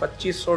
2500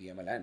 PMLN।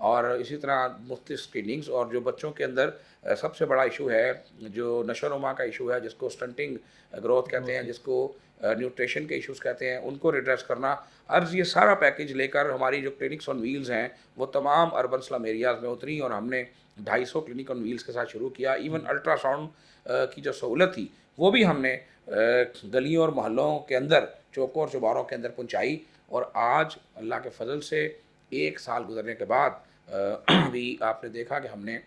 اور اسی طرح مختلف اسکریننگس. اور جو بچوں کے اندر سب سے بڑا ایشو ہے جو نشو و نما کا ایشو ہے، جس کو اسٹنٹنگ گروتھ کہتے ہیں، جس کو نیوٹریشن کے ایشوز کہتے ہیں، ان کو ریڈریس کرنا. عرض یہ سارا پیکیج لے کر ہماری جو کلینکس آن ویلز ہیں وہ تمام اربن سلم ایریاز میں اتری، اور ہم نے 250 کلینک آن ویلز کے ساتھ شروع کیا. ایون الٹرا ساؤنڈ کی جو سہولت تھی وہ بھی ہم نے گلیوں اور محلوں کے اندر، چوکوں اور چوباروں کے اندر پہنچائی. اور آج اللہ کے فضل سے 1 سال گزرنے کے بعد بھی آپ نے دیکھا کہ ہم نے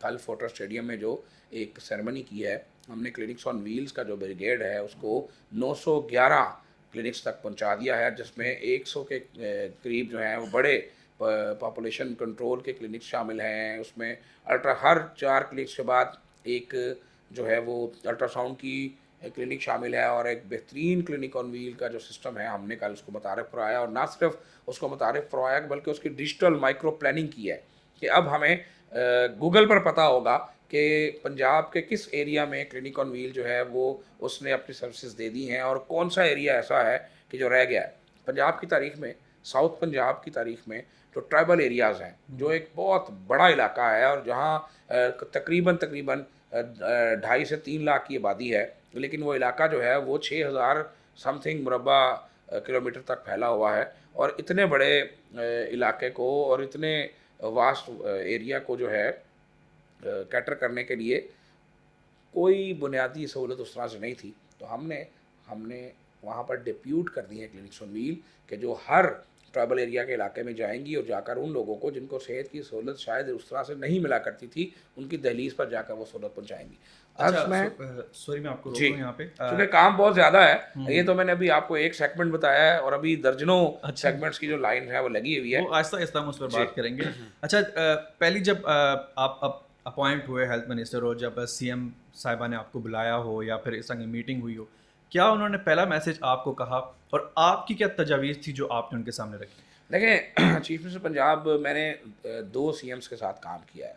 کل فوٹر اسٹیڈیم میں جو ایک سیرمنی کی ہے، ہم نے کلینکس آن ویلز کا جو بریگیڈ ہے اس کو 911 کلینکس تک پہنچا دیا ہے، جس میں 100 کے قریب جو ہیں وہ بڑے پاپولیشن کنٹرول کے کلینکس شامل ہیں. اس میں ہر 4 کلینکس کے بعد ایک جو ہے وہ الٹرا ساؤنڈ کی کلینک شامل ہے، اور ایک بہترین کلینک آن ویل کا جو سسٹم ہے ہم نے کل اس کو متعارف کروایا. اور نہ صرف اس کو متعارف کروایا بلکہ اس کی ڈیجیٹل مائکرو پلاننگ کی ہے کہ اب ہمیں گوگل پر پتہ ہوگا کہ پنجاب کے کس ایریا میں کلینک آن ویل جو ہے وہ اس نے اپنی سروسز دے دی ہیں، اور کون سا ایریا ایسا ہے کہ جو رہ گیا ہے. پنجاب کی تاریخ میں، ساؤتھ پنجاب کی تاریخ میں جو ٹرائبل ایریاز ہیں، جو ایک بہت بڑا علاقہ ہے اور جہاں تقریباً 2.5 سے 3 لاکھ کی آبادی ہے، لیکن وہ علاقہ جو ہے وہ 6,000 سم تھنگ مربع کلومیٹر تک پھیلا ہوا ہے. اور اتنے بڑے علاقے کو اور اتنے واسٹ ایریا کو جو ہے کیٹر کرنے کے لیے کوئی بنیادی سہولت اس طرح سے نہیں تھی. تو ہم نے وہاں پر ڈیپیوٹ کر دی ہیں کلینکس آن ویل کہ جو ہر ٹرائبل ایریا کے علاقے میں جائیں گی اور جا کر ان لوگوں کو جن کو صحت کی سہولت شاید اس طرح سے نہیں ملا کرتی تھی، ان کی دہلیز پر جا کر وہ سہولت پہنچائیں گی. سوری میں آپ کو روک جی، رہا ہوں یہاں پہ، چونکہ کام بہت زیادہ ہے. یہ تو میں نے ابھی آپ کو ایک سیگمنٹ بتایا ہے، اور ابھی درجنوں سیگمنٹس کی جو لائن ہے وہ لگی ہوئی ہے. وہ آہستہ آہستہ ہم اس پر بات کریں گے. اچھا، پہلی جب آپ اپوائنٹ ہوئے ہیلتھ منسٹر ہو، جب سی ایم صاحبہ نے آپ کو بلایا ہو یا پھر اس طرح کی میٹنگ ہوئی ہو، کیا انہوں نے پہلا میسج آپ کو کہا اور آپ کی کیا تجاویز تھی جو آپ نے ان کے سامنے رکھی؟ دیکھیں، چیف منسٹر پنجاب میں نے 2 سی ایمس کے ساتھ کام کیا ہے.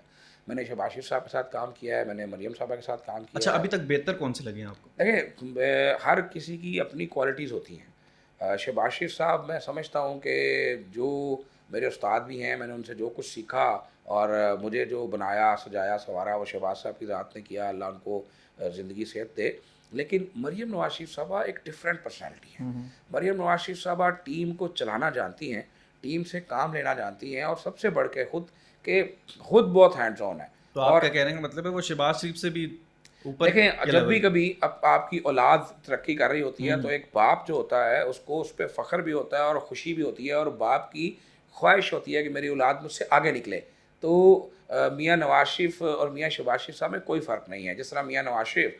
میں نے شہباز شریف صاحب کے ساتھ کام کیا ہے، میں نے مریم صاحبہ کے ساتھ کام کیا اچھا، ہے. ابھی تک بہتر کون سے لگے ہیں آپ کو؟ دیکھیں، ہر کسی کی اپنی کوالٹیز ہوتی ہیں. شہباز شریف صاحب میں سمجھتا ہوں کہ جو میرے استاد بھی ہیں، میں نے ان سے جو کچھ سیکھا اور مجھے جو بنایا سجایا سنوارا وہ شہباز صاحب کی ذات نے کیا. اللہ ان کو زندگی صحت دے. لیکن مریم نواز شریف صاحبہ ایک ڈفرینٹ پرسنالٹی ہے. مریم نواز شریف صاحبہ ٹیم کو چلانا جانتی ہیں، ٹیم سے کام لینا جانتی ہیں، اور سب سے بڑھ کے خود بہت ہینڈز آن ہے. تو آپ کا کہنے کا مطلب ہے وہ شہباز شریف سے بھی اوپر؟ دیکھیں، جب بھی کبھی آپ کی اولاد ترقی کر رہی ہوتی ہے تو ایک باپ جو ہوتا ہے اس کو اس پہ فخر بھی ہوتا ہے اور خوشی بھی ہوتی ہے، اور باپ کی خواہش ہوتی ہے کہ میری اولاد مجھ سے آگے نکلے. تو میاں نواز شریف اور میاں شہباز شریف صاحب میں کوئی فرق نہیں ہے. جس طرح میاں نواز شریف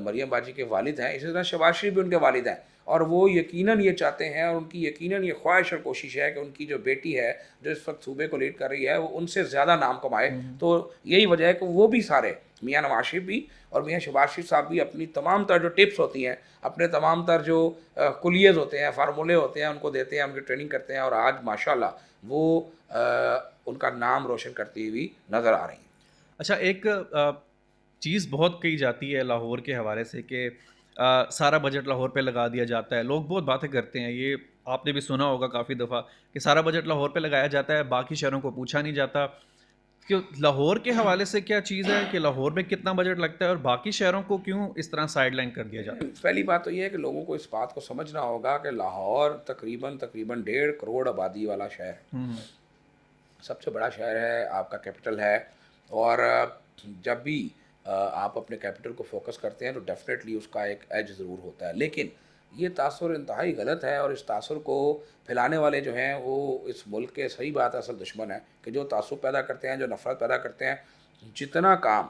مریم باجی کے والد ہیں، اسی طرح شہباز شریف بھی ان کے والد ہیں. اور وہ یقیناً یہ چاہتے ہیں، اور ان کی یقیناً یہ خواہش اور کوشش ہے کہ ان کی جو بیٹی ہے جو اس وقت صوبے کو لیڈ کر رہی ہے وہ ان سے زیادہ نام کمائے. تو یہی وجہ ہے کہ وہ بھی سارے، میاں نواز شریف بھی اور میاں شہباز شریف صاحب بھی، اپنی تمام تر جو ٹپس ہوتی ہیں، اپنے تمام تر جو کلیز ہوتے ہیں، فارمولے ہوتے ہیں، ان کو دیتے ہیں، ان کی ٹریننگ کرتے ہیں. اور آج ماشاءاللہ وہ ان کا نام روشن کرتی ہوئی نظر آ رہی ہیں. اچھا، ایک چیز بہت کہی جاتی ہے لاہور کے حوالے سے کہ سارا بجٹ لاہور پہ لگا دیا جاتا ہے. لوگ بہت باتیں کرتے ہیں، یہ آپ نے بھی سنا ہوگا کافی دفعہ کہ سارا بجٹ لاہور پہ لگایا جاتا ہے، باقی شہروں کو پوچھا نہیں جاتا. کہ لاہور کے حوالے سے کیا چیز ہے کہ لاہور میں کتنا بجٹ لگتا ہے اور باقی شہروں کو کیوں اس طرح سائڈ لائن کر دیا جاتا ہے؟ پہلی بات تو یہ ہے کہ لوگوں کو اس بات کو سمجھنا ہوگا کہ لاہور تقریباً 1.5 کروڑ آبادی والا شہر ہے. سب سے بڑا شہر ہے، آپ کا کیپٹل ہے. اور جب بھی آپ اپنے کیپٹل کو فوکس کرتے ہیں تو ڈیفینیٹلی اس کا ایک ایج ضرور ہوتا ہے. لیکن یہ تاثر انتہائی غلط ہے، اور اس تاثر کو پھیلانے والے جو ہیں وہ اس ملک کے، صحیح بات ہے، اصل دشمن ہیں کہ جو تعصب پیدا کرتے ہیں، جو نفرت پیدا کرتے ہیں. جتنا کام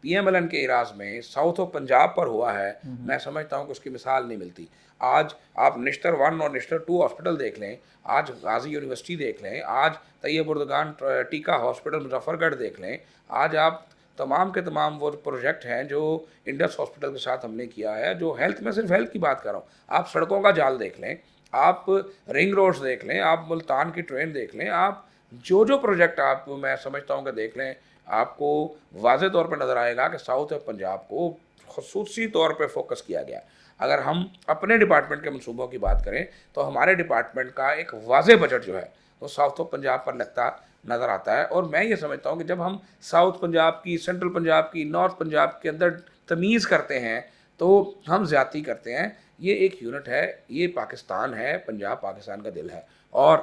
پی ایم ایل این کے ایراز میں ساؤتھ آف پنجاب پر ہوا ہے، میں سمجھتا ہوں کہ اس کی مثال نہیں ملتی. آج آپ نشتر 1 اور نشتر 2 ہاسپٹل دیکھ لیں، آج غازی یونیورسٹی دیکھ لیں، آج طیب اردگان ٹیکا ہاسپٹل مظفر گڑھ دیکھ لیں، آج آپ تمام کے تمام وہ پروجیکٹ ہیں جو انڈس ہاسپٹل کے ساتھ ہم نے کیا ہے، جو ہیلتھ میں، صرف ہیلتھ کی بات کر رہا ہوں. آپ سڑکوں کا جال دیکھ لیں، آپ رنگ روڈز دیکھ لیں، آپ ملتان کی ٹرین دیکھ لیں، آپ جو پروجیکٹ آپ، میں سمجھتا ہوں کہ دیکھ لیں، آپ کو واضح طور پہ نظر آئے گا کہ ساؤتھ آف پنجاب کو خصوصی طور پہ فوکس کیا گیا. اگر ہم اپنے ڈپارٹمنٹ کے منصوبوں کی بات کریں تو ہمارے ڈپارٹمنٹ کا ایک واضح بجٹ جو ہے وہ ساؤتھ آف پنجاب پر لگتا نظر آتا ہے. اور میں یہ سمجھتا ہوں کہ جب ہم ساؤتھ پنجاب کی, سینٹرل پنجاب کی, نارتھ پنجاب کے اندر تمیز کرتے ہیں تو ہم زیادتی کرتے ہیں. یہ ایک یونٹ ہے, یہ پاکستان ہے, پنجاب پاکستان کا دل ہے. اور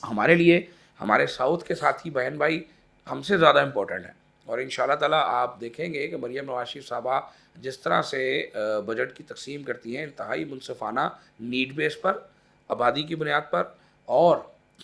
ہمارے لیے ہمارے ساؤتھ کے ساتھی بہن بھائی ہم سے زیادہ امپورٹنٹ ہیں. اور ان شاء اللہ تعالیٰ آپ دیکھیں گے کہ مریم نواز شریف صاحبہ جس طرح سے بجٹ کی تقسیم کرتی ہیں, انتہائی منصفانہ, نیڈ بیس پر, آبادی کی بنیاد پر, اور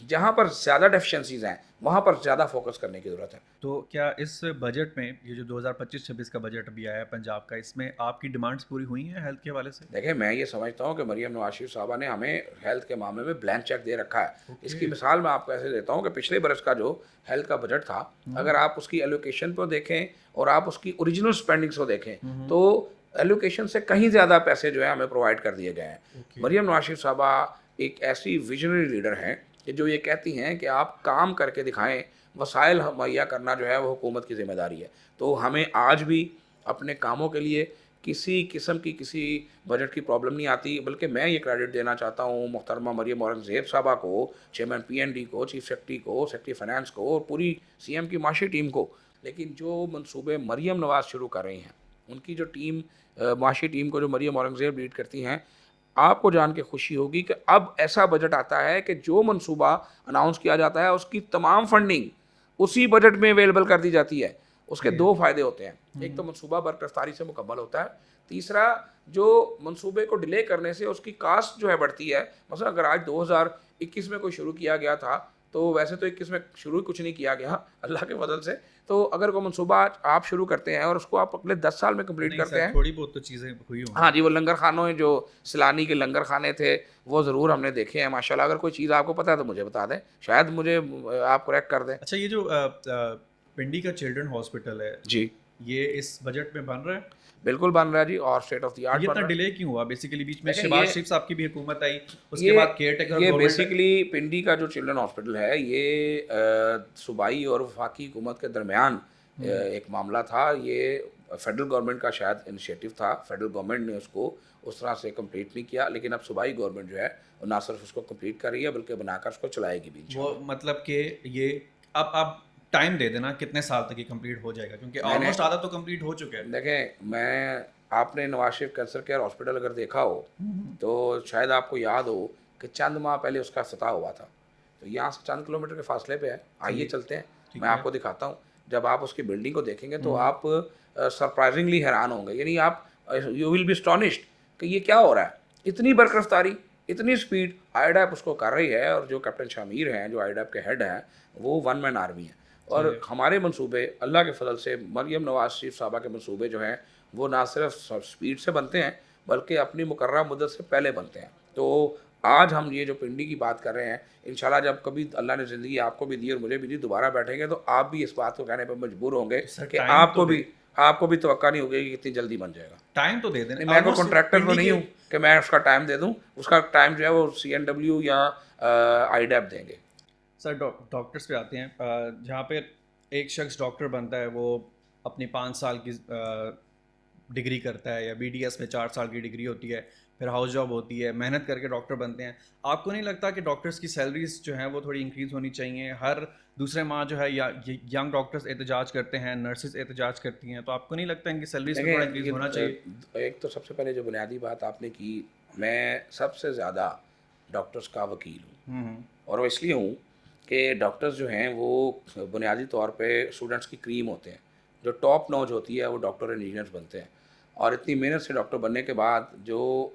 جہاں پر زیادہ ڈیفیشنسیز ہیں وہاں پر زیادہ فوکس کرنے کی ضرورت ہے. تو کیا اس بجٹ میں, یہ جو 2025-26 کا بجٹ ابھی آیا ہے پنجاب کا, اس میں آپ کی ڈیمانڈس پوری ہوئی ہیں ہیلتھ کے حوالے سے؟ دیکھیں, میں یہ سمجھتا ہوں کہ مریم نواز شریف صاحبہ نے ہمیں ہیلتھ کے معاملے میں بلینک چیک دے رکھا ہے. اس کی مثال میں آپ کو ایسے دیتا ہوں کہ پچھلے برس کا جو ہیلتھ کا بجٹ تھا, اگر آپ اس کی ایلوکیشن کو دیکھیں اور آپ اس کی اوریجنل اسپینڈنگس کو دیکھیں تو ایلوکیشن سے کہیں زیادہ پیسے جو ہے ہمیں پرووائڈ کر دیے گئے ہیں. مریم نواز شریف صاحبہ ایک ایسی ویژنری لیڈر ہیں کہ جو یہ کہتی ہیں کہ آپ کام کر کے دکھائیں, وسائل مہیا کرنا جو ہے وہ حکومت کی ذمہ داری ہے. تو ہمیں آج بھی اپنے کاموں کے لیے کسی قسم کی کسی بجٹ کی پرابلم نہیں آتی. بلکہ میں یہ کریڈٹ دینا چاہتا ہوں محترمہ مریم اورنگزیب صاحبہ کو, چیئرمین PND کو, چیف سیکرٹری کو, سیکرٹری فائنانس کو, اور پوری CM کی معاشی ٹیم کو. لیکن جو منصوبے مریم نواز شروع کر رہی ہیں, ان کی جو ٹیم, معاشی ٹیم کو جو مریم اورنگزیب لیڈ کرتی ہیں, آپ کو جان کے خوشی ہوگی کہ اب ایسا بجٹ آتا ہے کہ جو منصوبہ اناؤنس کیا جاتا ہے اس کی تمام فنڈنگ اسی بجٹ میں اویلیبل کر دی جاتی ہے. اس کے دو فائدے ہوتے ہیں, ایک تو منصوبہ برگزاری سے مکمل ہوتا ہے, تیسرا جو منصوبے کو ڈیلے کرنے سے اس کی کاسٹ جو ہے بڑھتی ہے. مثلا اگر آج 2021 میں کوئی شروع کیا گیا تھا, تو ویسے تو 21 میں شروع کچھ نہیں کیا گیا اللہ کے فضل سے, تو اگر کوئی منصوبہ آج آپ شروع کرتے ہیں اور اس کو آپ اگلے 10 سال میں کمپلیٹ کرتے ہیں, تھوڑی بہت تو چیزیں ہوئی ہوں. ہاں جی, وہ لنگر خانوں جو سیلانی کے لنگر خانے تھے وہ ضرور ہم نے دیکھے ہیں ماشاءاللہ. اگر کوئی چیز آپ کو پتہ ہے تو مجھے بتا دیں, شاید مجھے آپ کریکٹ کر دیں. اچھا, یہ جو پنڈی کا چلڈرن ہاسپٹل ہے, جی, یہ اس بجٹ میں بن رہا ہے؟ بالکل بن رہا ہے جی, اور اسٹیٹ آف دی آرٹ. یہ اتنا ڈیلے کیوں ہوا؟ بیسیکلی بیچ میں شہباز شریف صاحب کی بھی حکومت آئی, اس کے بعد کیئر ٹیکر یہ گورنمنٹ. بیسیکلی پنڈی کا جو چلڈرن ہاسپٹل ہے یہ صوبائی اور وفاقی حکومت کے درمیان ایک معاملہ تھا. یہ فیڈرل گورنمنٹ کا شاید انیشیٹو تھا, فیڈرل گورنمنٹ نے اس کو اس طرح سے کمپلیٹ نہیں کیا, لیکن اب صوبائی گورنمنٹ جو ہے وہ نہ صرف اس کو کمپلیٹ کر رہی ہے بلکہ بنا کر اس کو چلائے گی بھی. وہ مطلب کہ یہ اب ٹائم دے دینا کتنے سال تک یہ کمپلیٹ ہو جائے گا, کیونکہ آلموسٹ آدھا تو کمپلیٹ ہو چکا ہے. دیکھیں, آپ نے Nawaz Sharif cancer care hospital اگر دیکھا ہو تو شاید آپ کو یاد ہو کہ چند ماہ پہلے اس کا افتتاح ہوا تھا. تو یہاں سے چند کلومیٹر کے فاصلے پہ ہے, آئیے چلتے ہیں, میں آپ کو دکھاتا ہوں. جب آپ اس کی بلڈنگ کو دیکھیں گے تو آپ سرپرائزنگلی حیران ہوں گے, یعنی آپ یو ول بی اسٹونشڈ کہ یہ کیا ہو رہا ہے. اتنی برق-رفتاری, اتنی اسپیڈ IDAP اس کو کر رہی ہے, اور جو کیپٹن شامیر ہیں جو IDAP کے ہیڈ ہیں وہ ون مین آرمی ہیں. اور ہمارے منصوبے اللہ کے فضل سے, مریم نواز شریف صاحبہ کے منصوبے جو ہیں وہ نہ صرف اسپیڈ سے بنتے ہیں بلکہ اپنی مقررہ مدت سے پہلے بنتے ہیں. تو آج ہم یہ جو پنڈی کی بات کر رہے ہیں, انشاءاللہ جب کبھی اللہ نے زندگی آپ کو بھی دی اور مجھے بھی دی, دوبارہ بیٹھیں گے تو آپ بھی اس بات کو کہنے پہ مجبور ہوں گے کہ آپ کو بھی توقع نہیں ہوگی کہ کتنی جلدی بن جائے گا. ٹائم تو دے دیں. میں کوئی کنٹریکٹر تو نہیں ہوں کہ میں اس کا ٹائم دے دوں, اس کا ٹائم جو ہے وہ CNW یا IDAP دیں گے. سر ڈاکٹرس پہ آتے ہیں, جہاں پہ ایک شخص ڈاکٹر بنتا ہے وہ اپنی 5 سال کی ڈگری کرتا ہے, یا BDS میں 4 سال کی ڈگری ہوتی ہے, پھر ہاؤس جاب ہوتی ہے, محنت کر کے ڈاکٹر بنتے ہیں. آپ کو نہیں لگتا کہ ڈاکٹرس کی سیلریز جو ہیں وہ تھوڑی انکریز ہونی چاہیے؟ ہر دوسرے ماہ جو ہے ینگ ڈاکٹرس احتجاج کرتے ہیں, نرسز احتجاج کرتی ہیں, تو آپ کو نہیں لگتا ان کی سیلریز میں تھوڑا انکریز ہونا چاہیے؟ ایک تو سب سے پہلے جو بنیادی بات آپ نے کی, میں سب سے زیادہ ڈاکٹرس کا وکیل ہوں, اور وہ اس لیے ہوں کہ ڈاکٹرز جو ہیں وہ بنیادی طور پہ اسٹوڈنٹس کی کریم ہوتے ہیں. جو ٹاپ نوج ہوتی ہے وہ ڈاکٹر انجینئرز بنتے ہیں, اور اتنی محنت سے ڈاکٹر بننے کے بعد جو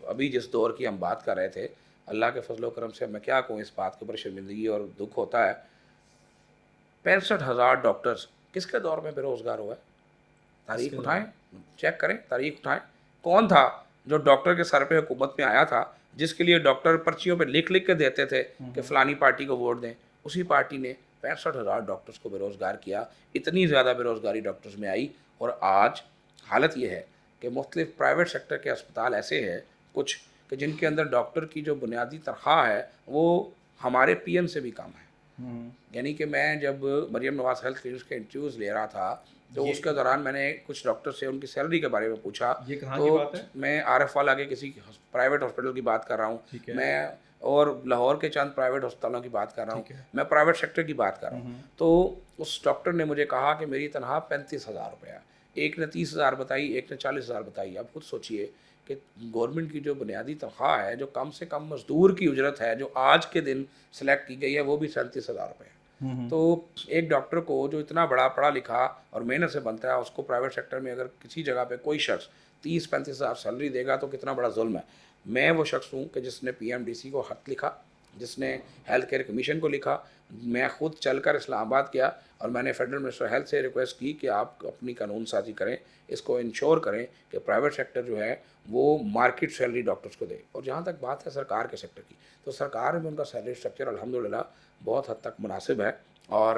ابھی جس دور کی ہم بات کر رہے تھے, اللہ کے فضل و کرم سے میں کیا کہوں, اس بات کے اوپر شرمندگی اور دکھ ہوتا ہے, 65,000 ڈاکٹرز کس کے دور میں بے روزگار ہوا ہے؟ تاریخ اٹھائیں, چیک کریں, تاریخ اٹھائیں. کون تھا جو ڈاکٹر کے سر پہ حکومت میں آیا تھا, جس کے لیے ڈاکٹر پرچیوں پہ لکھ کے دیتے تھے کہ فلانی پارٹی کو ووٹ دیں؟ اسی پارٹی نے 65,000 ڈاکٹرز کو بے روزگار کیا. اتنی زیادہ بے روزگاری ڈاکٹرز میں آئی, اور آج حالت یہ ہے کہ مختلف پرائیویٹ سیکٹر کے اسپتال ایسے ہیں کچھ کہ جن کے اندر ڈاکٹر کی جو بنیادی تنخواہ ہے وہ ہمارے PM سے بھی کم ہے. یعنی کہ میں جب مریم نواز ہیلتھ کلینک کے انٹرویوز لے رہا تھا تو اس کے دوران میں نے کچھ ڈاکٹر سے ان کی سیلری کے بارے میں پوچھا. تو میں عارف والا کے کسی پرائیویٹ ہاسپٹل کی بات کر رہا ہوں, میں اور لاہور کے چند پرائیویٹ ہسپتالوں کی بات کر رہا ہوں, میں پرائیویٹ سیکٹر کی بات کر رہا ہوں. تو اس ڈاکٹر نے مجھے کہا کہ میری تنخواہ 35,000 روپیہ, ایک نے 30,000 بتائی, ایک نے 40,000 بتائی. اب خود سوچئے کہ گورنمنٹ کی جو بنیادی تنخواہ ہے, جو کم سے کم مزدور کی اجرت ہے جو آج کے دن سلیکٹ کی گئی ہے, وہ بھی 37,000 روپے ہے. تو ایک ڈاکٹر کو جو اتنا بڑا پڑھا لکھا اور محنت سے بنتا ہے, اس کو پرائیویٹ سیکٹر میں اگر کسی جگہ پہ کوئی شخص 30-35,000 سیلری دے گا تو کتنا بڑا ظلم ہے. میں وہ شخص ہوں کہ جس نے PMDC کو خط لکھا, جس نے ہیلتھ کیئر کمیشن کو لکھا. میں خود چل کر اسلام آباد گیا اور میں نے فیڈرل منسٹر ہیلتھ سے ریکویسٹ کی کہ آپ اپنی قانون سازی کریں, اس کو انشور کریں کہ پرائیویٹ سیکٹر جو ہے وہ مارکیٹ سیلری ڈاکٹرز کو دے. اور جہاں تک بات ہے سرکار کے سیکٹر کی, تو سرکار میں ان کا سیلری اسٹرکچر الحمدللہ بہت حد تک مناسب ہے اور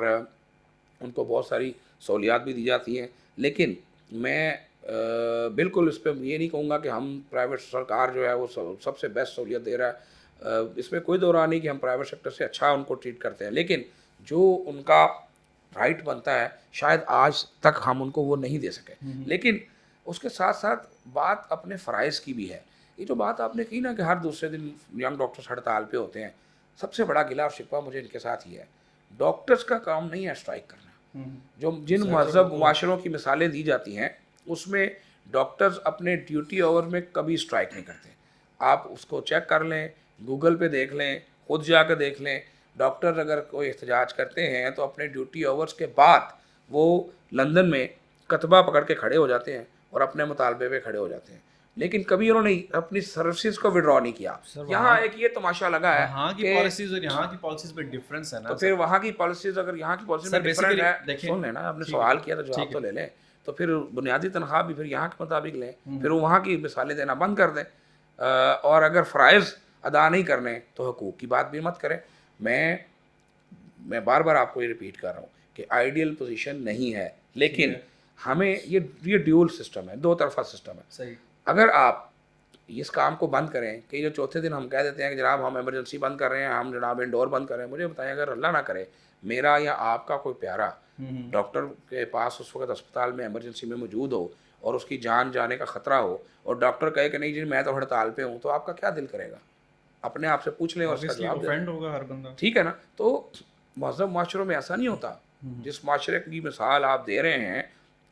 ان کو بہت ساری سہولیات بھی دی جاتی ہیں. لیکن میں بالکل اس پہ یہ نہیں کہوں گا کہ ہم پرائیویٹ سرکار جو ہے وہ سب سے بیسٹ سہولیت دے رہا ہے. اس میں کوئی دو رائے نہیں کہ ہم پرائیویٹ سیکٹر سے اچھا ان کو ٹریٹ کرتے ہیں, لیکن جو ان کا رائٹ بنتا ہے شاید آج تک ہم ان کو وہ نہیں دے سکے. لیکن اس کے ساتھ ساتھ بات اپنے فرائض کی بھی ہے. یہ جو بات آپ نے کہی نا کہ ہر دوسرے دن ینگ ڈاکٹرز ہڑتال پہ ہوتے ہیں, سب سے بڑا گلا اور شکوہ مجھے ان کے ساتھ ہی ہے. ڈاکٹرز کا کام نہیں ہے اسٹرائک کرنا. جن مہذب معاشروں کی مثالیں دی جاتی ہیں اس میں ڈاکٹرز اپنے ڈیوٹی آور میں کبھی اسٹرائک نہیں کرتے. آپ اس کو چیک کر لیں, گوگل پہ دیکھ لیں, خود جا کے دیکھ لیں. ڈاکٹر اگر کوئی احتجاج کرتے ہیں تو اپنے ڈیوٹی آورز کے بعد وہ لندن میں کتبہ پکڑ کے کھڑے ہو جاتے ہیں اور اپنے مطالبے پہ کھڑے ہو جاتے ہیں. لیکن کبھی انہوں نے اپنی سروسز کو وڈرا نہیں کیا. یہاں ایک یہ تماشا لگا ہے وہاں کی پالیسیز اور یہاں کی پالیسیز میں ڈفرینس ہے نا. تو پھر وہاں کی پالیسیز اگر یہاں کی پالیسی میں ڈفرینٹ ہے, سن لیں نا, آپ نے سوال کیا تو جواب تو لے لیں. تو پھر بنیادی تنخواہ بھی پھر یہاں کے مطابق لیں, پھر وہاں کی مثالیں دینا بند کر دیں. اور اگر فرائض ادا نہیں کرنے تو حقوق کی بات بھی مت کریں. میں بار بار آپ کو یہ ریپیٹ کر رہا ہوں کہ آئیڈیل پوزیشن نہیں ہے, لیکن ہمیں یہ ڈیول سسٹم ہے, دو طرفہ سسٹم ہے. صحیح. اگر آپ اس کام کو بند کریں کہ جو چوتھے دن ہم کہہ دیتے ہیں کہ جناب ہم ایمرجنسی بند کر رہے ہیں, ہم جناب انڈور بند کر رہے ہیں, مجھے بتائیں اگر اللہ نہ کرے میرا یا آپ کا کوئی پیارا ڈاکٹر کے پاس اس وقت اسپتال میں ایمرجنسی میں موجود ہو اور اس کی جان جانے کا خطرہ ہو اور ڈاکٹر کہے کہ نہیں جی میں تو ہڑتال پہ ہوں, تو آپ کا کیا دل کرے گا؟ اپنے آپ سے پوچھ لیں اور اس کا جواب دیں. ٹھیک ہے نا. تو مہذب معاشروں میں ایسا نہیں ہوتا. جس معاشرے کی مثال آپ دے رہے ہیں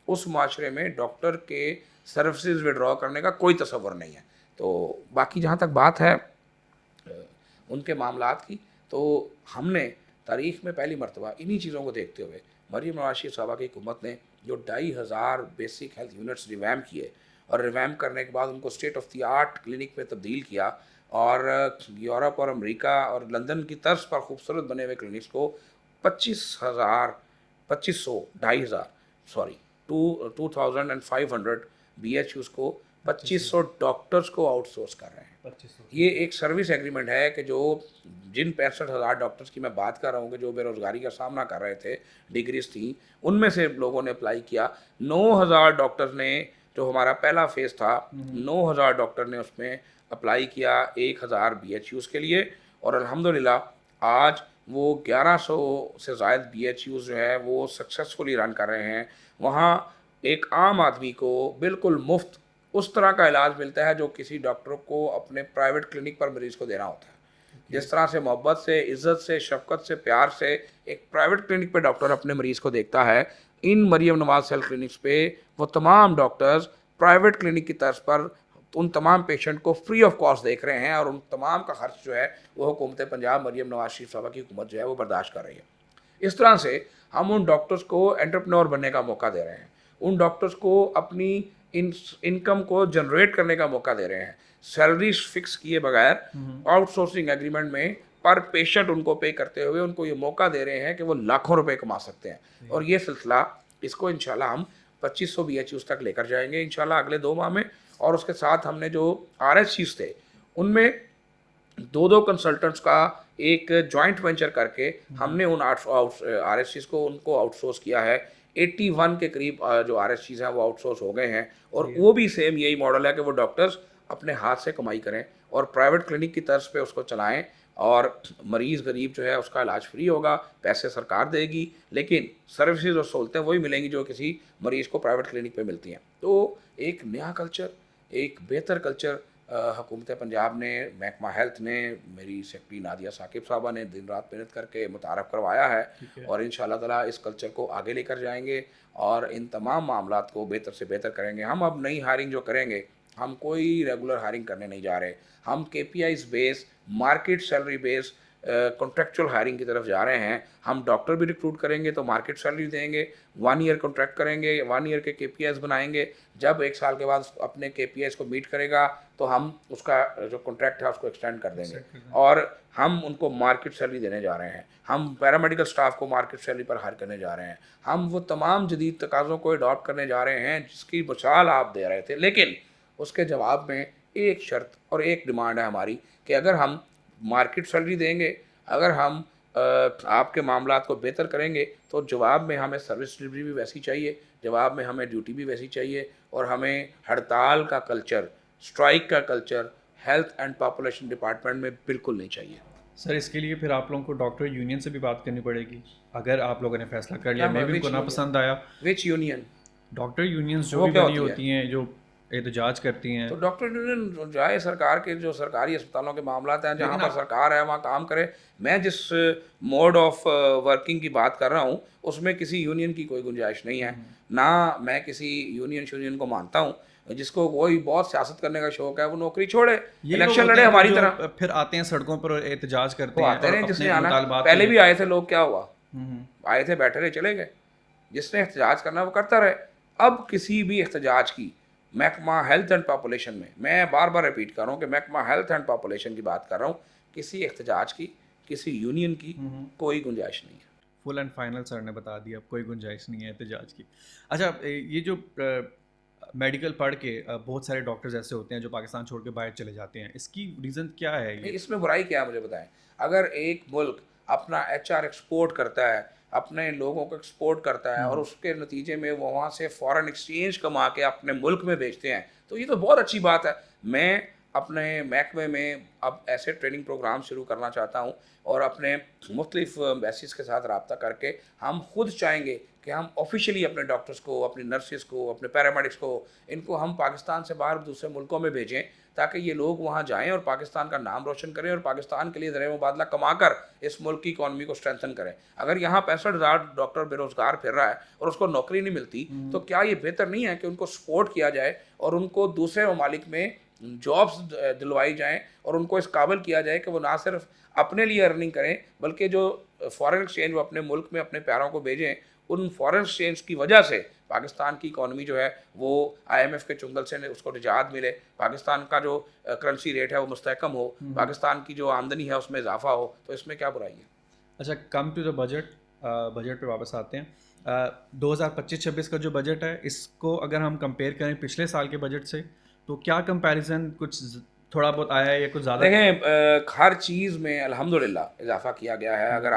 اس معاشرے میں ڈاکٹر کے سروسز وڈرا کرنے کا کوئی تصور نہیں ہے. تو باقی جہاں تک بات ہے ان کے معاملات کی, تو ہم نے تاریخ میں پہلی مرتبہ انہی چیزوں کو دیکھتے ہوئے مریم نواز شریف صاحبہ کی حکومت نے جو 2,500 بیسک ہیلتھ یونٹس ریویمپ کیے اور ریویمپ کرنے کے بعد ان کو state of the art clinic میں تبدیل کیا اور یورپ اور امریکہ اور لندن کی طرز پر خوبصورت بنے ہوئے کلینکس کو 2,500 BHUs کو 2,500 ڈاکٹرز کو آؤٹ سورس کر رہے ہیں. یہ ایک سروس ایگریمنٹ ہے کہ جو جن 65,000 ڈاکٹرز کی میں بات کر رہا ہوں کہ جو بے روزگاری کا سامنا کر رہے تھے, ڈگریز تھیں, ان میں سے لوگوں نے اپلائی کیا. 9,000 ڈاکٹرز نے, جو ہمارا پہلا فیز تھا, 9,000 ڈاکٹر نے اس میں اپلائی کیا 1,000 BHUs کے لیے, اور الحمدللہ آج وہ 1,100 سے زائد BHUs جو ہے وہ سکسیزفلی رن کر رہے ہیں. وہاں ایک عام آدمی کو بالکل مفت اس طرح کا علاج ملتا ہے جو کسی ڈاکٹر کو اپنے پرائیویٹ کلینک پر مریض کو دینا ہوتا ہے. جس طرح سے محبت سے, عزت سے, شفقت سے, پیار سے ایک پرائیویٹ کلینک پہ ڈاکٹر اپنے مریض کو دیکھتا ہے, ان مریم نواز ہیلتھ کلینکس پہ وہ تمام ڈاکٹرز پرائیویٹ کلینک کی طرز پر ان تمام پیشنٹ کو فری آف کاسٹ دیکھ رہے ہیں, اور ان تمام کا خرچ جو ہے وہ حکومت پنجاب مریم نواز شریف صاحبہ کی حکومت جو ہے وہ برداشت کر رہی ہے. اس طرح سے ہم ان ڈاکٹرز کو انٹرپرینور بننے کا موقع دے رہے ہیں, ان ڈاکٹرز کو اپنی انکم کو جنریٹ کرنے کا موقع دے رہے ہیں, سیلریز فکس کیے بغیر آؤٹ سورسنگ ایگریمنٹ میں پر پیشنٹ ان کو پے کرتے ہوئے ان کو یہ موقع دے رہے ہیں کہ وہ لاکھوں روپے کما سکتے ہیں. اور یہ سلسلہ اس کو انشاءاللہ ہم 2,500 BHUs تک لے کر جائیں گے انشاءاللہ اگلے 2 ماہ میں. اور اس کے ساتھ ہم نے جو RSCs تھے ان میں 2 کنسلٹنٹس کا ایک جوائنٹ وینچر کر کے ہم نے ان RSCs کو ان کو آؤٹ سورس کیا ہے. 81 کے قریب جو RSCs ہیں وہ آؤٹ سورس ہو گئے ہیں, اور وہ بھی سیم یہی ماڈل ہے کہ وہ ڈاکٹرز اپنے ہاتھ سے کمائی کریں اور پرائیویٹ کلینک کی طرز پہ اس کو چلائیں اور مریض غریب جو ہے اس کا علاج فری ہوگا, پیسے سرکار دے گی, لیکن سروسز اور سہولتیں وہی ملیں گی جو کسی مریض کو پرائیویٹ کلینک پہ ملتی ہیں. تو ایک نیا کلچر, ایک بہتر کلچر حکومت پنجاب نے, محکمہ ہیلتھ نے, میری سیکٹری نادیہ ثاقب صاحبہ نے دن رات محنت کر کے متعارف کروایا ہے, اور ان شاء اللہ تعالیٰ اس کلچر کو آگے لے کر جائیں گے اور ان تمام معاملات کو بہتر سے بہتر کریں گے. ہم اب نئی ہائرنگ جو کریں گے, ہم کوئی ریگولر ہائرنگ کرنے نہیں جا رہے, ہم K P I's base, market salary base, contractual hiring کی طرف جا رہے ہیں. ہم ڈاکٹر بھی ریکروٹ کریں گے تو مارکیٹ سیلری دیں گے, 1 ایئر کانٹریکٹ کریں گے, 1 ایئر کے پی آئیز بنائیں گے. جب 1 سال کے بعد اپنے کے پی آئیز کو میٹ کرے گا تو ہم اس کا جو کانٹریکٹ ہے اس کو ایکسٹینڈ کر دیں گے, اور ہم ان کو مارکیٹ سیلری دینے جا رہے ہیں. ہم پیرامیڈیکل اسٹاف کو مارکیٹ سیلری پر ہائر کرنے جا رہے ہیں. ہم وہ تمام جدید تقاضوں کو اڈاپٹ کرنے جا رہے ہیں جس کی مثال آپ دے رہے تھے, لیکن اس کے جواب میں ایک شرط اور ایک ڈیمانڈ ہے ہماری کہ اگر ہم مارکیٹ سیلری دیں گے, اگر ہم آپ کے معاملات کو بہتر کریں گے, تو جواب میں ہمیں سروس ڈلیوری بھی ویسی چاہیے, جواب میں ہمیں ڈیوٹی بھی ویسی چاہیے, اور ہمیں ہڑتال کا کلچر, اسٹرائک کا culture health and population department میں بالکل نہیں چاہیے. سر اس کے لیے پھر آپ لوگوں کو ڈاکٹر یونین سے بھی بات کرنی پڑے گی, اگر آپ لوگوں نے فیصلہ کر لیا, میں بھی ان کو ناپسند آیا. وچ یونین؟ ڈاکٹر یونینز جو وہ بھی کیا بنی ہوتی ہوتی ہیں, جو احتجاج کرتی ہیں. تو ڈاکٹر یونین جائے سرکار کے جو سرکاری اسپتالوں کے معاملات ہیں, جہاں پر سرکار ہے وہاں کام کرے. میں جس موڈ آف ورکنگ کی بات کر رہا ہوں اس میں کسی یونین کی کوئی گنجائش نہیں ہے, نہ میں کسی یونین کو مانتا ہوں. جس کو کوئی بہت سیاست کرنے کا شوق ہے وہ نوکری چھوڑے, الیکشن لڑے ہماری طرح. پھر آتے ہیں سڑکوں پر اور احتجاج کرتے وہ ہیں, آتے اور رہے, جس اپنے نے آنا, مطالبات پہلے بھی آئے تھے لوگ, کیا ہوا, آئے تھے بیٹھے رہے چلے گئے. جس نے احتجاج کرنا وہ کرتا رہے. اب کسی بھی احتجاج کی محکمہ ہیلتھ اینڈ پاپولیشن میں بار بار ریپیٹ کر رہا ہوں کہ محکمہ ہیلتھ اینڈ پاپولیشن کی بات کر رہا ہوں, کسی احتجاج کی, کسی یونین کی کوئی گنجائش نہیں ہے. فل اینڈ فائنل سر نے بتا دیا, اب کوئی گنجائش نہیں ہے احتجاج کی. اچھا, یہ جو میڈیکل پڑھ کے بہت سارے ڈاکٹرز ایسے ہوتے ہیں جو پاکستان چھوڑ کے باہر چلے جاتے ہیں, اس کی ریزن کیا ہے؟ یہ اس میں برائی کیا ہے مجھے بتائیں. اگر ایک ملک اپنا ایچ آر ایکسپورٹ کرتا ہے, اپنے لوگوں کو ایکسپورٹ کرتا ہے, اور اس کے نتیجے میں وہ وہاں سے فارن ایکسچینج کما کے اپنے ملک میں بیچتے ہیں, تو یہ تو بہت اچھی بات ہے. میں اپنے محکمے میں اب ایسے ٹریننگ پروگرام شروع کرنا چاہتا ہوں, اور اپنے مختلف بیسز کے ساتھ رابطہ کر کے ہم خود چاہیں گے کہ ہم آفیشیلی اپنے ڈاکٹرز کو, اپنی نرسز کو, اپنے پیرامیڈکس کو, ان کو ہم پاکستان سے باہر دوسرے ملکوں میں بھیجیں, تاکہ یہ لوگ وہاں جائیں اور پاکستان کا نام روشن کریں, اور پاکستان کے لیے ذریعہ مبادلہ کما کر اس ملک کی اکانومی کو اسٹرینتھن کریں. اگر یہاں 65,000 ڈاکٹر بے روزگار پھر رہا ہے اور اس کو نوکری نہیں ملتی, تو کیا یہ بہتر نہیں ہے کہ ان کو سپورٹ کیا جائے اور ان کو دوسرے ممالک میں جابس دلوائی جائیں, اور ان کو اس قابل کیا جائے کہ وہ نہ صرف اپنے لیے ارننگ کریں, بلکہ جو فارن ایکسچینج وہ اپنے ملک میں اپنے پیاروں کو بھیجیں, ان فارن ایکسچینج کی وجہ سے پاکستان کی اکانومی جو ہے وہ آئی ایم ایف کے چنگل سے اس کو نجات ملے, پاکستان کا جو کرنسی ریٹ ہے وہ مستحکم ہو, پاکستان کی جو آمدنی ہے اس میں اضافہ ہو. تو اس میں کیا برائی ہے؟ اچھا, کم ٹو دا بجٹ پہ واپس آتے ہیں. 2025-26 کا جو بجٹ ہے, اس کو اگر ہم کمپیئر کریں پچھلے سال کے بجٹ سے, تو کیا کمپیریزن کچھ تھوڑا بہت آیا ہے یا کچھ زیادہ؟ دیکھیں, ہر چیز میں الحمدللہ اضافہ کیا گیا ہے. اگر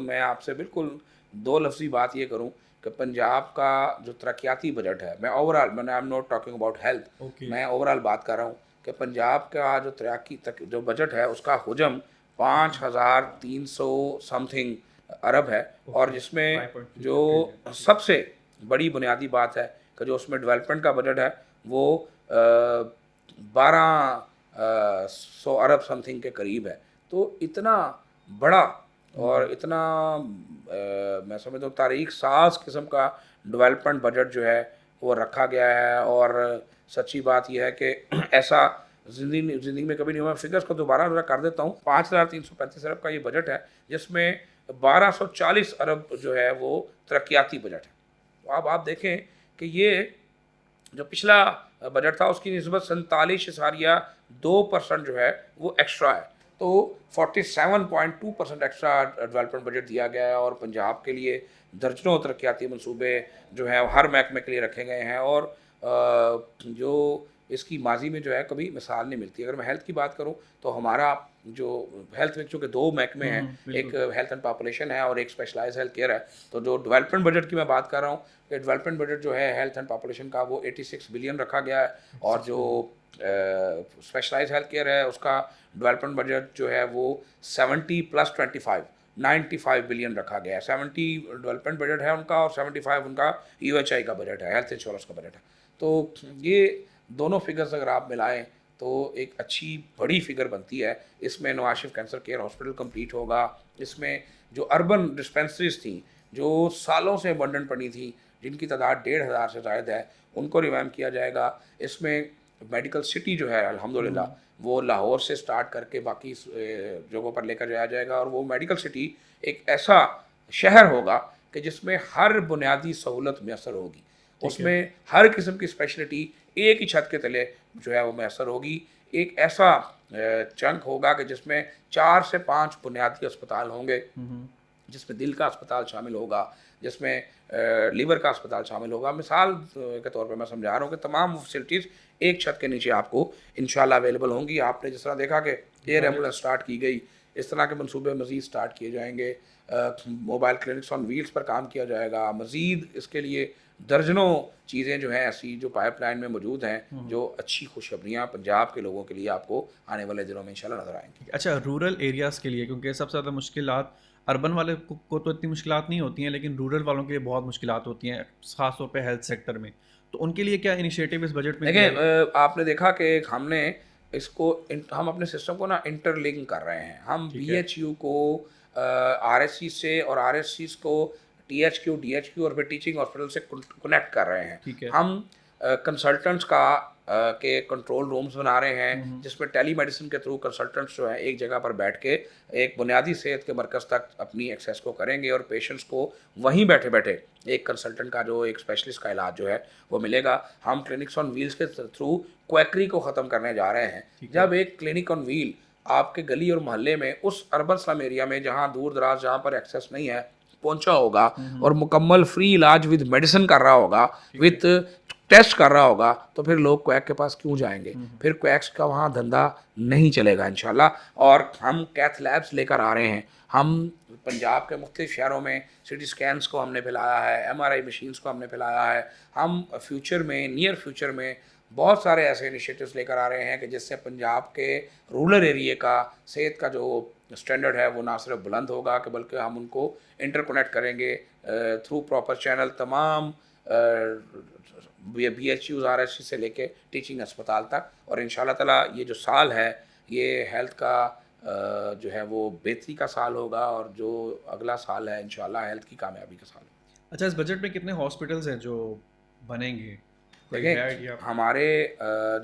میں آپ سے بالکل 2 لفظی بات یہ کروں کہ پنجاب کا جو ترقیاتی بجٹ ہے, میں over all, I am not talking about health, میں اوور آل بات کر رہا ہوں کہ پنجاب کا جو جو بجٹ ہے اس کا حجم 5,300 سم تھنگ ارب ہے, اور جس میں جو سب سے بڑی بنیادی بات ہے کہ جو اس میں ڈیولپمنٹ کا بجٹ ہے وہ 1,200 ارب سم تھنگ کے قریب ہے. تو اتنا بڑا اور اتنا میں سمجھتا ہوں تاریخ ساز قسم کا ڈیولپمنٹ بجٹ جو ہے وہ رکھا گیا ہے. اور سچی بات یہ ہے کہ ایسا زندگی میں کبھی نہیں ہوا. فگرس کو دوبارہ ذرا کر دیتا ہوں. 5,335 ارب کا یہ بجٹ ہے, جس میں 1,240 ارب جو ہے وہ ترقیاتی بجٹ ہے. تو اب آپ دیکھیں کہ یہ جو پچھلا بجٹ تھا اس کی نسبت 47.2% جو ہے وہ ایکسٹرا ہے. تو 47.2% ایکسٹرا ڈیولپمنٹ بجٹ دیا گیا ہے, اور پنجاب کے لیے درجنوں ترقیاتی منصوبے جو ہیں ہر محکمے کے لیے رکھے گئے ہیں. اور جو اس کی ماضی میں جو ہے کبھی مثال نہیں ملتی. اگر میں ہیلتھ کی بات کروں تو ہمارا جو ہیلتھ میں چونکہ دو محکمے ہیں, ایک ہیلتھ اینڈ پاپولیشن ہے اور ایک اسپیشلائز ہیلتھ کیئر ہے, تو جو ڈیولپمنٹ بجٹ کی میں بات کر رہا ہوں کہ ڈیولپمنٹ بجٹ جو ہے ہیلتھ اینڈ پاپولیشن کا وہ 86 بلین رکھا گیا ہے, اور جو اسپیشلائز ہیلتھ کیئر ہے اس کا ڈیولپمنٹ بجٹ جو ہے وہ 70+25 95 بلین رکھا گیا ہے. 70 ڈیولپمنٹ بجٹ ہے ان کا اور 75 ان کا UHI کا بجٹ ہے, ہیلتھ انشورنس کا بجٹ ہے. تو یہ دونوں فگرز اگر آپ ملائیں تو ایک اچھی بڑی فگر بنتی ہے. اس میں Nawaz Sharif cancer care hospital complete ہوگا, اس میں جو اربن ڈسپینسریز تھیں جو سالوں سے ابنڈنٹ پڑی تھیں جن کی تعداد 1,500 سے زائد ہے ان کو ریویمپ کیا جائے گا. اس میں میڈیکل سٹی جو ہے الحمدللہ وہ لاہور سے سٹارٹ کر کے باقی جگہوں پر لے کر جایا جائے گا, اور وہ میڈیکل سٹی ایک ایسا شہر ہوگا کہ جس میں ہر بنیادی سہولت میسر ہوگی. اس میں ہر قسم کی اسپیشلٹی ایک ہی چھت کے تلے جو ہے وہ میسر ہوگی. ایک ایسا چنک ہوگا کہ جس میں 4 سے 5 بنیادی اسپتال ہوں گے, جس میں دل کا اسپتال شامل ہوگا, جس میں لیور کا اسپتال شامل ہوگا. مثال کے طور پہ میں سمجھا رہا ہوں کہ تمام فیسلٹیز ایک چھت کے نیچے آپ کو انشاءاللہ اویلیبل ہوں گی. آپ نے جس طرح دیکھا کہ ایئر ایمبولینس سٹارٹ کی گئی, اس طرح کے منصوبے مزید سٹارٹ کیے جائیں گے. موبائل کلینکس آن ویلز پر کام کیا جائے گا. مزید اس کے لیے درجنوں چیزیں جو ہیں ایسی جو پائپ لائن میں موجود ہیں, جو اچھی خوشخبریاں پنجاب کے لوگوں کے لیے آپ کو آنے والے دنوں میں انشاءاللہ نظر آئیں گی. اچھا, رورل ایریاز کے لیے, کیونکہ سب سے زیادہ مشکلات اربن والے کو تو اتنی مشکلات نہیں ہوتی ہیں, لیکن رورل والوں کے لیے بہت مشکلات ہوتی ہیں, خاص طور پہ ہیلتھ سیکٹر میں, تو ان کے لیے کیا انیشیٹو اس بجٹ میں؟ دیکھیں آپ نے دیکھا کہ ہم نے اس کو ہم اپنے سسٹم کو نا انٹر لنک کر رہے ہیں. ہم BHU کو RSC سے اور RSCs کو THQ DHQ اور پھر ٹیچنگ ہاسپٹل سے کنیکٹ کر رہے ہیں. ہم کنسلٹنٹس کے کنٹرول رومز بنا رہے ہیں جس میں ٹیلی میڈیسن کے تھرو کنسلٹنٹس جو ہیں ایک جگہ پر بیٹھ کے ایک بنیادی صحت کے مرکز تک اپنی ایکسیس کو کریں گے, اور پیشنٹس کو وہیں بیٹھے بیٹھے ایک کنسلٹنٹ کا جو ایک اسپیشلسٹ کا علاج جو ہے وہ ملے گا. ہم کلینکس آن ویلز کے تھرو کویکری کو ختم کرنے جا رہے ہیں. جب ایک کلینک آن ویل آپ کے گلی اور محلے میں اس اربن سلم ایریا میں جہاں دور دراز جہاں پر ایکسیس نہیں ہے پہنچا ہوگا اور مکمل فری علاج ود میڈیسن کر رہا ہوگا, وتھ ٹیسٹ کر رہا ہوگا, تو پھر لوگ کویک کے پاس کیوں جائیں گے؟ پھر کویکس کا وہاں دھندا نہیں چلے گا انشاءاللہ. اور ہم کیتھ لیبس لے کر آ رہے ہیں. ہم پنجاب کے مختلف شہروں میں CT اسکینس کو ہم نے پھیلایا ہے, MRI مشینس کو ہم نے پھیلایا ہے. ہم فیوچر میں نیئر فیوچر میں بہت سارے ایسے انیشیٹوز لے کر آ رہے ہیں کہ جس سے پنجاب کے رورل ایریے کا صحت کا جو اسٹینڈرڈ ہے وہ نہ صرف بلند ہوگا کہ بلکہ ہم ان کو انٹر کنیکٹ کریں گے تھرو پراپر چینل تمام BHUs RSC سے لے کے ٹیچنگ اسپتال تک. اور ان شاء اللہ تعالیٰ یہ جو سال ہے یہ ہیلتھ کا جو ہے وہ بہتری کا سال ہوگا, اور جو اگلا سال ہے انشاءاللہ ہیلتھ کی کامیابی کا سال ہوگا. اچھا, اس بجٹ میں کتنے ہاسپٹلز ہیں جو بنیں گے؟ دیکھیں ہمارے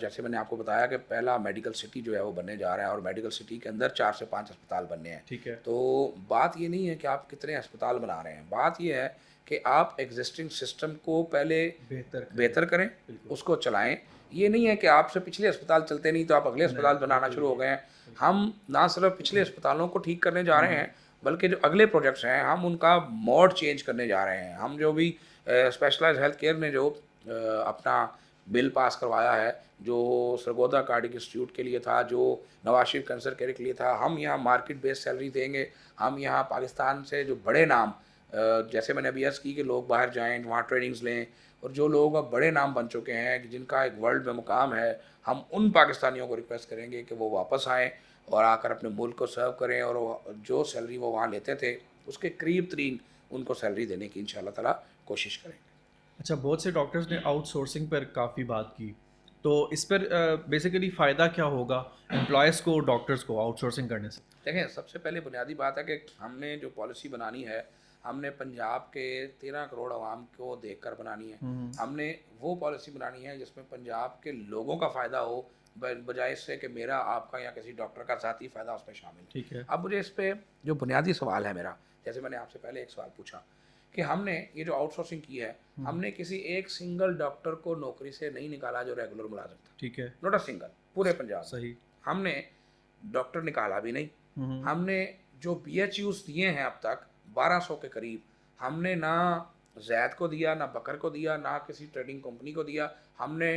جیسے میں نے آپ کو بتایا کہ پہلا میڈیکل سٹی جو ہے وہ بننے جا رہا ہے, اور میڈیکل سٹی کے اندر 4 سے 5 اسپتال بننے ہیں. ٹھیک ہے. تو بات یہ نہیں ہے کہ آپ کتنے اسپتال بنا رہے ہیں, بات یہ ہے کہ آپ ایگزسٹنگ سسٹم کو پہلے بہتر کریں, اس کو چلائیں. یہ نہیں ہے کہ آپ سے پچھلے اسپتال چلتے نہیں تو آپ اگلے اسپتال بنانا شروع ہو گئے ہیں. ہم نہ صرف پچھلے اسپتالوں کو ٹھیک کرنے جا رہے ہیں بلکہ جو اگلے پروجیکٹس ہیں ہم ان کا موڈ چینج کرنے جا رہے ہیں. ہم جو بھی اسپیشلائز ہیلتھ کیئر نے جو اپنا بل پاس کروایا ہے, جو سرگودا کارڈک انسٹیٹیوٹ کے لیے تھا, جو نواز شریف کینسر کیئر کے لیے تھا, ہم یہاں مارکیٹ بیس سیلری دیں گے. ہم یہاں پاکستان سے جو بڑے نام جیسے میں نے ابھی عرض کی کہ لوگ باہر جائیں وہاں ٹریننگز لیں, اور جو لوگ اب بڑے نام بن چکے ہیں جن کا ایک ورلڈ میں مقام ہے, ہم ان پاکستانیوں کو ریکویسٹ کریں گے کہ وہ واپس آئیں اور آ کر اپنے ملک کو سرو کریں, اور جو سیلری وہ وہاں لیتے تھے اس کے قریب ترین ان کو سیلری دینے کی انشاءاللہ تعالیٰ کوشش کریں گے. اچھا, بہت سے ڈاکٹرز نے آؤٹ سورسنگ پر کافی بات کی, تو اس پر بیسیکلی فائدہ کیا ہوگا امپلائز کو, ڈاکٹرز کو آؤٹ سورسنگ کرنے سے؟ دیکھیں سب سے پہلے بنیادی بات ہے کہ ہم نے جو پالیسی بنانی ہے ہم نے پنجاب کے 13 کروڑ عوام کو دیکھ کر بنانی ہے. ہم نے وہ پالیسی بنانی ہے جس میں پنجاب کے لوگوں کا فائدہ ہو بجائے اس سے کہ میرا آپ کا یا کسی ڈاکٹر کا ذاتی فائدہ اس میں شامل ہے. ٹھیک ہے. اب مجھے اس پہ جو بنیادی سوال ہے میرا, جیسے میں نے آپ سے پہلے ایک سوال پوچھا کہ ہم نے یہ جو آؤٹ سورسنگ کی ہے ہم نے کسی ایک سنگل ڈاکٹر کو نوکری سے نہیں نکالا جو ریگولر ملازم تھا. ٹھیک ہے. نوٹ اے سنگل پورے پنجاب. صحیح. ہم نے ڈاکٹر نکالا بھی نہیں. ہم نے جو BHUs دیے ہیں اب تک 1200 کے قریب, ہم نے نہ زید کو دیا, نہ بکر کو دیا, نہ کسی ٹریڈنگ کمپنی کو دیا. ہم نے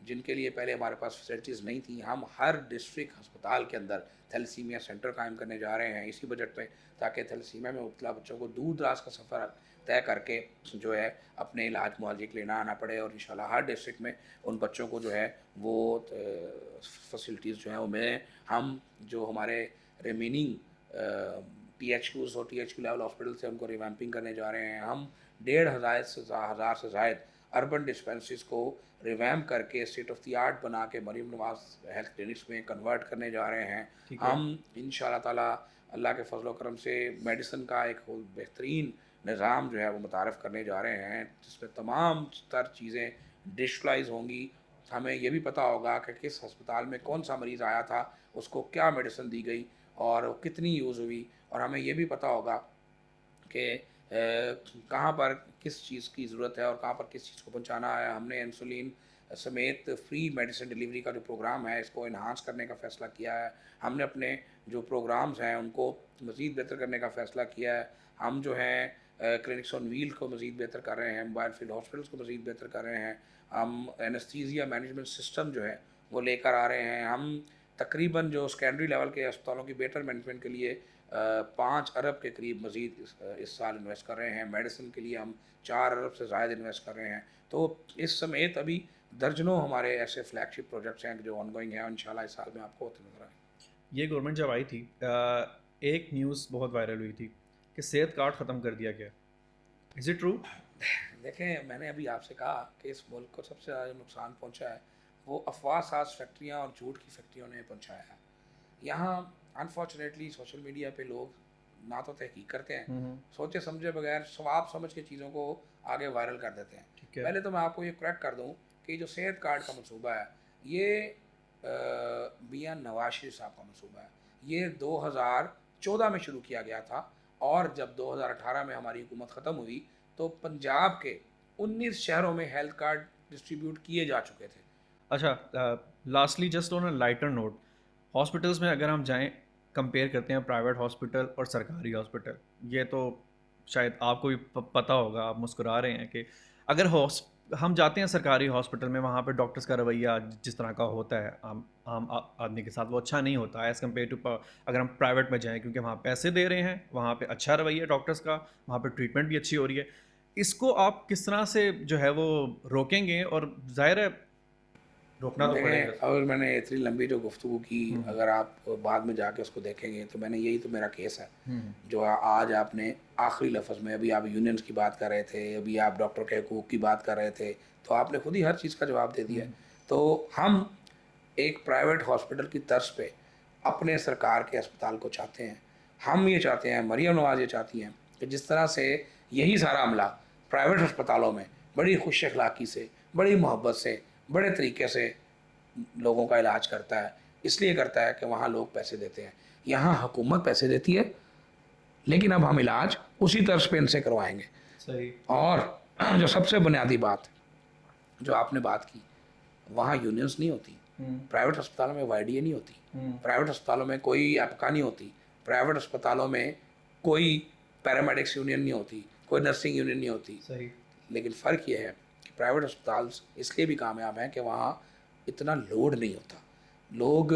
جن کے لیے پہلے ہمارے پاس فیسلٹیز نہیں تھیں. ہم ہر ڈسٹرکٹ ہسپتال کے اندر تھیلیسیمیا سینٹر قائم کرنے جا رہے ہیں اسی بجٹ میں, تاکہ تھیلیسیمیا میں مبتلا بچوں کو دور دراز کا سفر طے کر کے جو ہے اپنے علاج معالجے کے لیے نہ آنا پڑے, اور انشاءاللہ ہر ڈسٹرکٹ میں ان بچوں کو جو ہے وہ فیسلٹیز جو ہیں وہ ملیں. ہم جو ہمارے ریمیننگ ٹی ایچ کیوز اور T H Q level hospital سے ان کو ریویمپنگ کرنے جا رہے ہیں. ہم 1,500 سے زائد اربن ڈسپینسریز کو ریویمپ کر کے اسٹیٹ آف دی آرٹ بنا کے مریم نواز ہیلتھ کلینکس میں کنورٹ کرنے جا رہے ہیں. ہم ان شاء اللہ تعالیٰ اللہ کے فضل و کرم سے میڈیسن کا ایک بہترین نظام جو ہے وہ متعارف کرنے جا رہے ہیں, جس میں تمام تر چیزیں ڈیجیٹلائز ہوں گی. ہمیں یہ بھی پتہ ہوگا کہ کس ہسپتال میں کون سا مریض آیا تھا, اس کو کیا میڈیسن دی گئی اور وہ کتنی یوز ہوئی, اور ہمیں یہ بھی پتہ ہوگا کہ کہاں پر کس چیز کی ضرورت ہے اور کہاں پر کس چیز کو پہنچانا ہے. ہم نے انسولین سمیت فری میڈیسن ڈیلیوری کا جو پروگرام ہے اس کو انہانس کرنے کا فیصلہ کیا ہے. ہم نے اپنے جو پروگرامز ہیں ان کو مزید بہتر کرنے کا فیصلہ کیا ہے. ہم جو ہیں کلینکس آن ویل کو مزید بہتر کر رہے ہیں, موبائل فیلڈ ہاسپٹلس کو مزید بہتر کر رہے ہیں. ہم اینستھیزیا مینجمنٹ سسٹم جو ہے وہ لے کر آ رہے ہیں. ہم تقریباً جو سیکنڈری لیول کے اسپتالوں کی بیٹر مینجمنٹ کے لیے 5 ارب کے قریب مزید اس سال انویسٹ کر رہے ہیں. میڈیسن کے لیے ہم 4 ارب سے زائد انویسٹ کر رہے ہیں. تو اس سمیت ابھی درجنوں ہمارے ایسے فلیگ شپ پروجیکٹس ہیں جو آن گوئنگ ہیں, انشاءاللہ اس سال میں آپ کو ہوتے نظر آئیں. یہ گورنمنٹ جب آئی تھی ایک نیوز بہت وائرل ہوئی تھی کہ صحت کارڈ ختم کر دیا گیا. Is it true? دیکھیں, میں نے ابھی آپ سے کہا کہ اس ملک کو سب سے زیادہ نقصان پہنچا ہے وہ افواہ ساز فیکٹریاں اور جھوٹ کی فیکٹریوں نے پہنچایا ہے. یہاں انفارچونیٹلی سوشل میڈیا پہ لوگ نہ تو تحقیق کرتے ہیں, سوچے سمجھے بغیر ثواب سمجھ کے چیزوں کو آگے وائرل کر دیتے ہیں. پہلے تو میں آپ کو یہ کریکٹ کر دوں کہ جو صحت کارڈ کا منصوبہ ہے یہ میاں نواز شریف صاحب کا منصوبہ ہے. یہ 2014 میں شروع کیا گیا تھا, اور جب 2018 میں ہماری حکومت ختم ہوئی تو پنجاب کے 19 شہروں میں ہیلتھ کارڈ ڈسٹریبیوٹ کیے جا چکے تھے. اچھا, lastly just on a lighter note, hospitals میں اگر ہم جائیں کمپیئر کرتے ہیں پرائیویٹ ہاسپٹل اور سرکاری ہاسپٹل, یہ تو شاید آپ کو بھی پتہ ہوگا, آپ مسکرا رہے ہیں کہ اگر ہم جاتے ہیں سرکاری ہاسپٹل میں, وہاں پہ ڈاکٹرز کا رویہ جس طرح کا ہوتا ہے عام آدمی کے ساتھ وہ اچھا نہیں ہوتا ایز کمپیئر ٹو اگر ہم پرائیویٹ میں جائیں, کیونکہ وہاں پیسے دے رہے ہیں, وہاں پہ اچھا رویہ ڈاکٹرز کا, وہاں پہ ٹریٹمنٹ بھی اچھی ہو رہی ہے. اس کو آپ کس طرح سے جو ہے وہ روکیں گے؟ اور ظاہر ہے روکنا تو پڑے گا. اور میں نے اتنی لمبی جو گفتگو کی, اگر آپ بعد میں جا کے اس کو دیکھیں گے تو میں نے یہی تو میرا کیس ہے جو آج آپ نے آخری لفظ میں, ابھی آپ یونینز کی بات کر رہے تھے, ابھی آپ ڈاکٹر کے حقوق کی بات کر رہے تھے, تو آپ نے خود ہی ہر چیز کا جواب دے دیا. تو ہم ایک پرائیویٹ ہاسپٹل کی طرز پہ اپنے سرکار کے اسپتال کو چاہتے ہیں. ہم یہ چاہتے ہیں, مریم نواز یہ چاہتی ہیں کہ جس طرح سے یہی سارا عملہ پرائیویٹ ہسپتالوں میں بڑی خوش اخلاقی سے, بڑی محبت سے, بڑے طریقے سے لوگوں کا علاج کرتا ہے, اس لیے کرتا ہے کہ وہاں لوگ پیسے دیتے ہیں. یہاں حکومت پیسے دیتی ہے, لیکن اب ہم علاج اسی طرز پہ ان سے کروائیں گے. صحیح. اور جو سب سے بنیادی بات جو آپ نے بات کی, وہاں یونینز نہیں ہوتی, پرائیویٹ ہسپتالوں میں وائی ڈی اے نہیں ہوتی, پرائیویٹ ہسپتالوں میں کوئی ایپکا نہیں ہوتی, پرائیویٹ ہسپتالوں میں کوئی پیرامیڈکس یونین نہیں ہوتی, کوئی نرسنگ یونین نہیں ہوتی. صحیح. لیکن فرق یہ ہے کہ پرائیویٹ ہسپتال اس لیے بھی کامیاب ہیں کہ وہاں اتنا لوڈ نہیں ہوتا. لوگ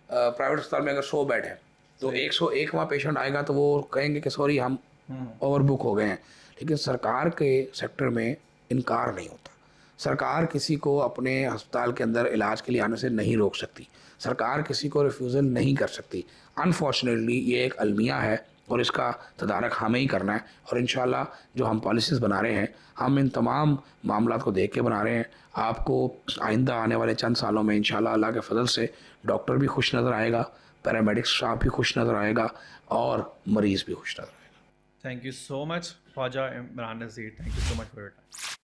پرائیویٹ ہسپتال میں اگر 100 بیڈ ہے تو 101 وہاں پیشنٹ آئے گا تو وہ کہیں گے کہ سوری ہم اوور بک ہو گئے ہیں. لیکن سرکار کے سیکٹر میں انکار نہیں ہوتا. سرکار کسی کو اپنے ہسپتال کے اندر علاج کے لیے آنے سے نہیں روک سکتی, سرکار کسی کو ریفیوزل نہیں کر سکتی. انفارچونیٹلی یہ ایک المیہ ہے اور اس کا تدارک ہمیں ہی کرنا ہے. اور انشاءاللہ جو ہم پالیسیز بنا رہے ہیں ہم ان تمام معاملات کو دیکھ کے بنا رہے ہیں. آپ کو آئندہ آنے والے چند سالوں میں انشاءاللہ اللہ کے فضل سے ڈاکٹر بھی خوش نظر آئے گا, پیرامیڈکس اسٹاف بھی خوش نظر آئے گا, اور مریض بھی خوش نظر آئے گا. Thank you so much Khwaja Imran Nazir, thank you so much for your time.